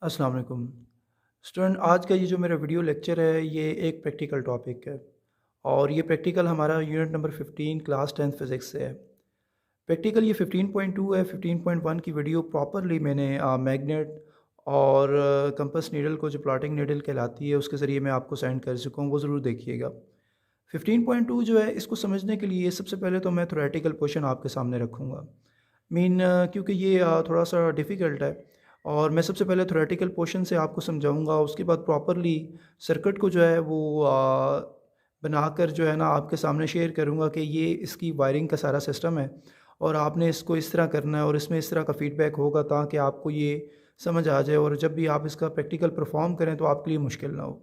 अस्सलाम वालेकुम। स्टूडेंट, आज का ये जो मेरा वीडियो लेक्चर है ये एक प्रैक्टिकल टॉपिक है और ये प्रैक्टिकल हमारा unit number 15 class 10th physics से है। प्रैक्टिकल ये 15.2 है। 15.1 की वीडियो प्रॉपरली मैंने मैग्नेट और कंपास नीडल को जो प्लॉटिंग नीडल कहलाती है उसके ज़रिए मैं आपको सेंड कर चुका हूँ, वो ज़रूर देखिएगा। 15.2 जो है इसको समझने के लिए सबसे पहले तो मैं थ्योरेटिकल क्वेश्चन आपके सामने रखूँगा। क्योंकि ये थोड़ा सा डिफ़िकल्ट है और मैं सबसे पहले थ्योरेटिकल पोर्शन से आपको समझाऊँगा, उसके बाद प्रॉपरली सर्किट को जो है वो बनाकर जो है ना आपके सामने शेयर करूँगा कि ये इसकी वायरिंग का सारा सिस्टम है और आपने इसको इस तरह करना है और इसमें इस तरह का फ़ीडबैक होगा ताकि आपको ये समझ आ जाए और जब भी आप इसका प्रैक्टिकल परफ़ॉर्म करें तो आपके लिए मुश्किल ना हो।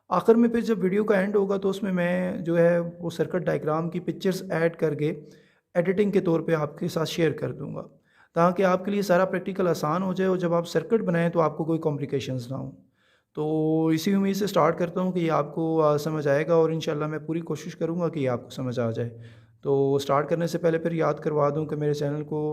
आखिर में फिर जब वीडियो का एंड होगा तो उसमें मैं जो है वो सर्किट डायग्राम की पिक्चर्स ऐड करके एडिटिंग के तौर पे आपके साथ शेयर कर दूँगा, ताकि आपके लिए सारा प्रैक्टिकल आसान हो जाए और जब आप सर्किट बनाएँ तो आपको कोई कॉम्प्लिकेशंस ना हो। तो इसी उम्मीद से स्टार्ट करता हूँ कि ये आपको समझ आएगा और इंशाल्लाह मैं पूरी कोशिश करूँगा कि ये आपको समझ आ जाए। तो स्टार्ट करने से पहले फिर याद करवा दूँ कि मेरे चैनल को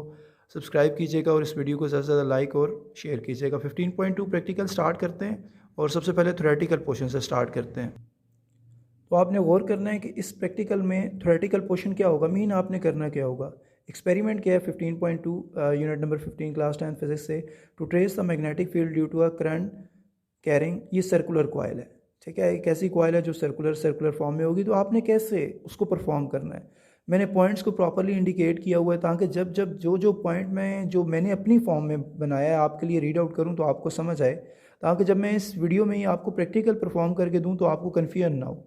सब्सक्राइब कीजिएगा और इस वीडियो को ज़्यादा से ज़्यादा लाइक और शेयर कीजिएगा। 15.2 प्रैक्टिकल स्टार्ट करते हैं और सबसे पहले थ्योरेटिकल पोर्शन से स्टार्ट करते हैं। तो आपने गौर करना है कि इस प्रैक्टिकल में थ्योरेटिकल पोर्शन क्या होगा, मीन आपने करना क्या होगा। एक्सपेरिमेंट क्या है 15.2 यूनिट नंबर 15 क्लास 10 फिजिक्स से, to trace the magnetic field due to a current carrying, ये सर्कुलर कॉयल है। ठीक है, एक ऐसी कॉयल है जो सर्कुलर सर्कुलर फॉर्म में होगी। तो आपने कैसे उसको परफॉर्म करना है, मैंने पॉइंट्स को प्रॉपरली इंडिकेट किया हुआ है ताकि जब जब जो जो पॉइंट में जो मैंने अपनी फॉर्म में बनाया है आपके लिए रीड आउट करूँ तो आपको समझ आए, ताकि जब मैं इस वीडियो में ही आपको प्रैक्टिकल परफॉर्म करके दूँ तो आपको कन्फ्यूजन ना हो।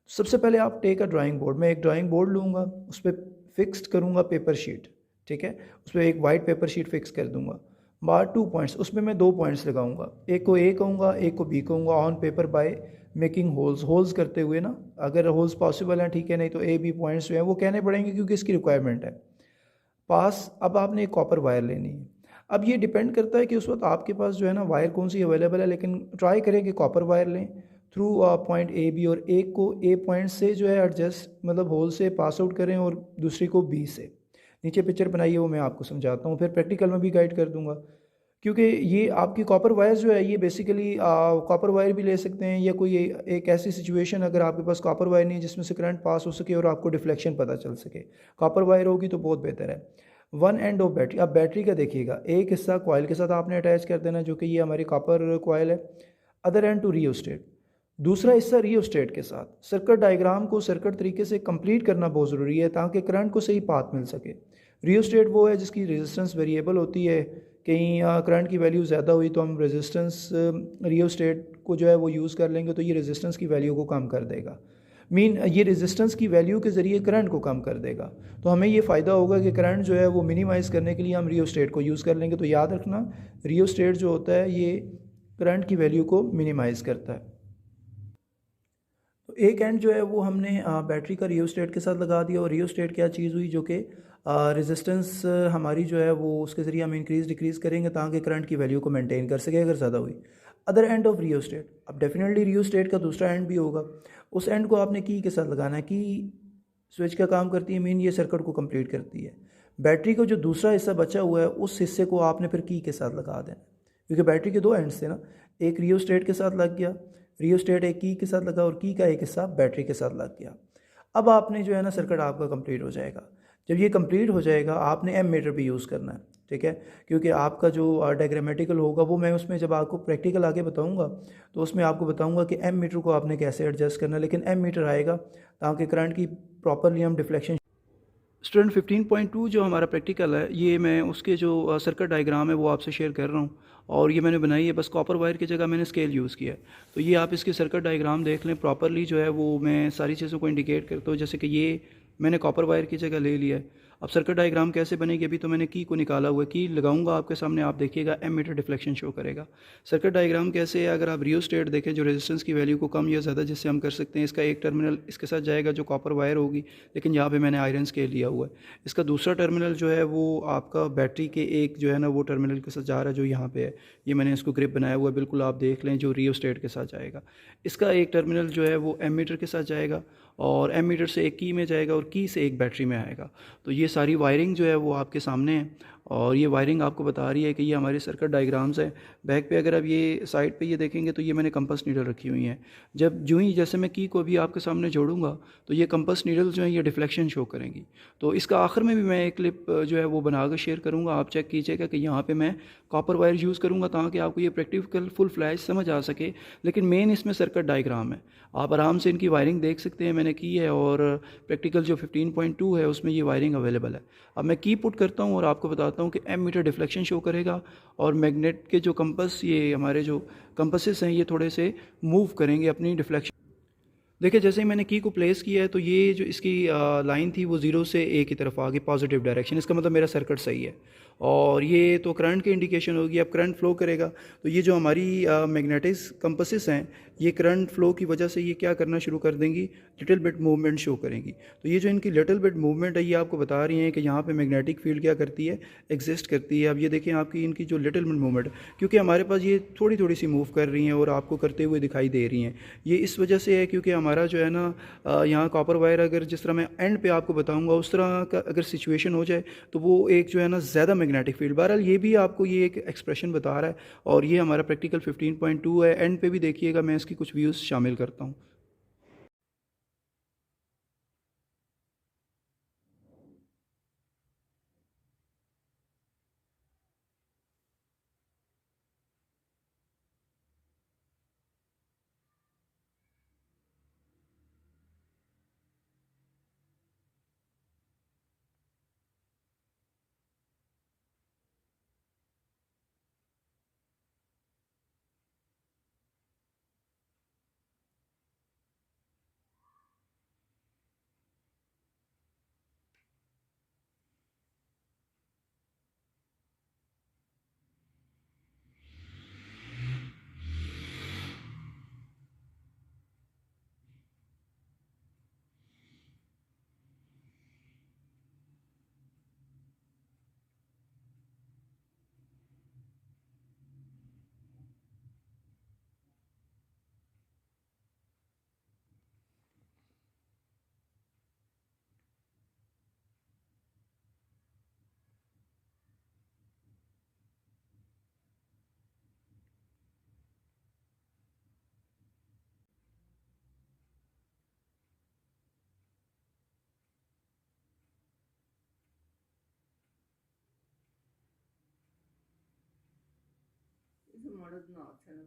सबसे पहले आप टेक अ ड्राइंग बोर्ड, मैं एक ड्राइंग बोर्ड लूँगा, उस पर फिक्स्ड करूँगा पेपर शीट। ठीक है, उस पर एक वाइट पेपर शीट फिक्स कर दूँगा। बार 2 पॉइंट्स, उसमें मैं 2 पॉइंट्स लगाऊंगा, एक को ए कहूँगा एक को बी कहूँगा, on paper by making holes, holes करते हुए ना, अगर होल्स पॉसिबल हैं ठीक है, नहीं तो ए बी पॉइंट्स जो हैं वो कहने पड़ेंगे क्योंकि इसकी रिक्वायरमेंट है। पास, अब आपने एक कॉपर वायर लेनी है। अब ये डिपेंड करता है कि उस वक्त आपके पास जो है ना वायर कौन सी अवेलेबल है, लेकिन ट्राई करें कि कॉपर वायर लें थ्रू पॉइंट ए बी, और एक को ए पॉइंट से जो है एडजस्ट मतलब होल से पास आउट करें और दूसरी को बी से। नीचे पिक्चर बनाइए, वो मैं आपको समझाता हूँ, फिर प्रैक्टिकल में भी गाइड कर दूंगा। क्योंकि ये आपकी कॉपर वायर जो है ये बेसिकली कॉपर वायर भी ले सकते हैं, या कोई एक ऐसी सिचुएशन अगर आपके पास कॉपर वायर नहीं है जिसमें से करंट पास हो सके और आपको डिफ्लेक्शन पता चल सके, कॉपर वायर होगी तो बहुत बेहतर है। वन एंड ऑफ बैटरी, अब बैटरी का देखिएगा, एक हिस्सा कॉयल के साथ आपने अटैच कर देना जो कि ये हमारी कॉपर कॉयल है, अदर एंड टू रियोस्टेट, दूसरा हिस्सा रियोस्टेट के साथ। सर्किट डायग्राम को सर्किट तरीके से कंप्लीट करना बहुत ज़रूरी है ताकि करंट को सही पाथ मिल सके। रियोस्टेट वो है जिसकी रेजिस्टेंस वेरिएबल होती है, कहीं करंट की वैल्यू ज़्यादा हुई तो हम रेजिस्टेंस रियोस्टेट को जो है वो यूज़ कर लेंगे तो ये रेजिस्टेंस की वैल्यू को कम कर देगा। ये रेजिस्टेंस की वैल्यू के ज़रिए करंट को कम कर देगा, तो हमें ये फ़ायदा होगा कि करंट जो है वो मिनिमाइज़ करने के लिए हम रियोस्टेट को यूज़ कर लेंगे। तो याद रखना, रियोस्टेट जो होता है ये करंट की वैल्यू को मिनिमाइज़ करता है। तो एक एंड जो है वो हमने बैटरी का रियोस्टेट के साथ लगा दिया, और रियोस्टेट क्या चीज़ हुई जो कि रेजिस्टेंस हमारी जो है वो उसके ज़रिए हम इंक्रीज़ डिक्रीज़ करेंगे ताकि करंट की वैल्यू को मेंटेन कर सके अगर ज़्यादा हुई। अदर एंड ऑफ रियोस्टेट, अब डेफिनेटली रियोस्टेट का दूसरा एंड भी होगा, उस एंड को आपने की के साथ लगाना है। की स्विच का काम करती है, मीन ये सर्किट को कंप्लीट करती है। बैटरी का जो दूसरा हिस्सा बचा हुआ है उस हिस्से को आपने फिर की के साथ लगा देना, क्योंकि बैटरी के दो एंड्स थे ना, एक रियोस्टेट के साथ लग गया, रियोस्टेट एक की के साथ लगा और की का एक हिस्सा बैटरी के साथ लग गया। अब आपने जो है ना सर्किट आपका कंप्लीट हो जाएगा। जब ये कंप्लीट हो जाएगा आपने एम मीटर भी यूज़ करना है। ठीक है, क्योंकि आपका जो डायग्रामेटिकल होगा वो मैं उसमें जब आपको प्रैक्टिकल आगे बताऊंगा तो उसमें आपको बताऊंगा कि एम मीटर को आपने कैसे एडजस्ट करना है, लेकिन एम मीटर आएगा ताकि करंट की प्रॉपरली हम डिफ्लेक्शन। स्टूडेंट 15.2 जो हमारा प्रैक्टिकल है ये मैं उसके जो सर्किट डायग्राम है वो आपसे शेयर कर रहा हूँ, और ये मैंने बनाई है, बस कॉपर वायर की जगह मैंने स्केल यूज़ किया है। तो ये आप इसके सर्किट डायग्राम देख लें प्रॉपरली, जो है वो मैं सारी चीज़ों को इंडिकेट करता हूँ, जैसे कि ये मैंने कॉपर वायर की जगह ले लिया है। अब सर्किट डायग्राम कैसे बनेगी, अभी तो मैंने की को निकाला हुआ है, की लगाऊंगा आपके सामने, आप देखिएगा एम मीटर डिफ्लेक्शन शो करेगा। सर्किट डायग्राम कैसे है, अगर आप रियोस्टेट देखें जो रेजिस्टेंस की वैल्यू को कम या ज़्यादा जिससे हम कर सकते हैं, इसका एक टर्मिनल इसके साथ जाएगा जो कॉपर वायर होगी, लेकिन यहाँ पे मैंने आयरन स्केल लिया हुआ है। इसका दूसरा टर्मिनल जो है वो आपका बैटरी के एक जो है ना वो टर्मिनल के साथ जा रहा है जो यहाँ पे है, ये मैंने इसको ग्रिप बनाया हुआ है, बिल्कुल आप देख लें, जो रियोस्टेट के साथ जाएगा। इसका एक टर्मिनल जो है वो एम मीटर के साथ जाएगा, और एम मीटर से एक की में जाएगा और की से एक बैटरी में आएगा। तो ये सारी वायरिंग जो है वो आपके सामने है, और ये वायरिंग आपको बता रही है कि ये हमारे सर्किट डायग्राम्स हैं। बैक पे अगर आप ये साइड पे ये देखेंगे तो ये मैंने कंपास नीडल रखी हुई हैं। जब यूँ ही जैसे मैं की को भी आपके सामने जोड़ूंगा तो ये कंपास नीडल जो है ये डिफ्लेक्शन शो करेंगी। तो इसका आखिर में भी मैं एक क्लिप जो है वो बना कर शेयर करूँगा, आप चेक कीजिएगा कि यहाँ पर मैं कॉपर वायर यूज़ करूँगा ताकि आपको ये प्रैक्टिकल फुल फ्लैश समझ आ सके। लेकिन मेन इसमें सर्किट डायग्राम है, आप आराम से इनकी वायरिंग देख सकते हैं, मैंने की है। और प्रैक्टिकल जो 15.2 है उसमें ये वायरिंग अवेलेबल है। अब मैं की पुट करता हूँ और आपको बताता हूँ कि एम मीटर डिफ्लेक्शन शो करेगा और मैग्नेट के जो कंपस, ये हमारे जो कंपसेस हैं ये थोड़े से मूव करेंगे अपनी डिफ्लेक्शन। देखिए जैसे ही मैंने की को प्लेस किया है तो ये जो इसकी लाइन थी वो ज़ीरो से ए की तरफ आ गई पॉजिटिव डायरेक्शन, इसका मतलब मेरा सर्किट सही है। और ये तो करंट की इंडिकेशन होगी, अब करंट फ्लो करेगा तो ये जो हमारी मैग्नेटिक कंपसेस हैं ये करंट फ्लो की वजह से ये क्या करना शुरू कर देंगी, लिटिल बिट मूवमेंट शो करेंगी। तो ये जो इनकी लिटिल बिट मूवमेंट है ये आपको बता रही हैं कि यहाँ पे मैग्नेटिक फील्ड क्या करती है, एग्जिस्ट करती है। अब ये देखें आपकी इनकी जो लिटिल बिट मूवमेंट, क्योंकि हमारे पास ये थोड़ी थोड़ी सी मूव कर रही हैं और आपको करते हुए दिखाई दे रही हैं, ये इस वजह से है क्योंकि हमारा जो है ना यहाँ कॉपर वायर, अगर जिस तरह मैं एंड पे आपको बताऊंगा उस तरह का अगर सिचुएशन हो जाए तो वो एक जो है ना ज़्यादा मैग्नेटिक फील्ड, बहरहाल ये भी आपको ये एक एक्सप्रेशन बता रहा है। और ये हमारा प्रैक्टिकल 15.2 है, एंड पे भी देखिएगा मैं इसकी कुछ व्यूज़ शामिल करता हूँ। ಇದು ಮಾಡೋದನ್ನ ಆಪ್ಷನ್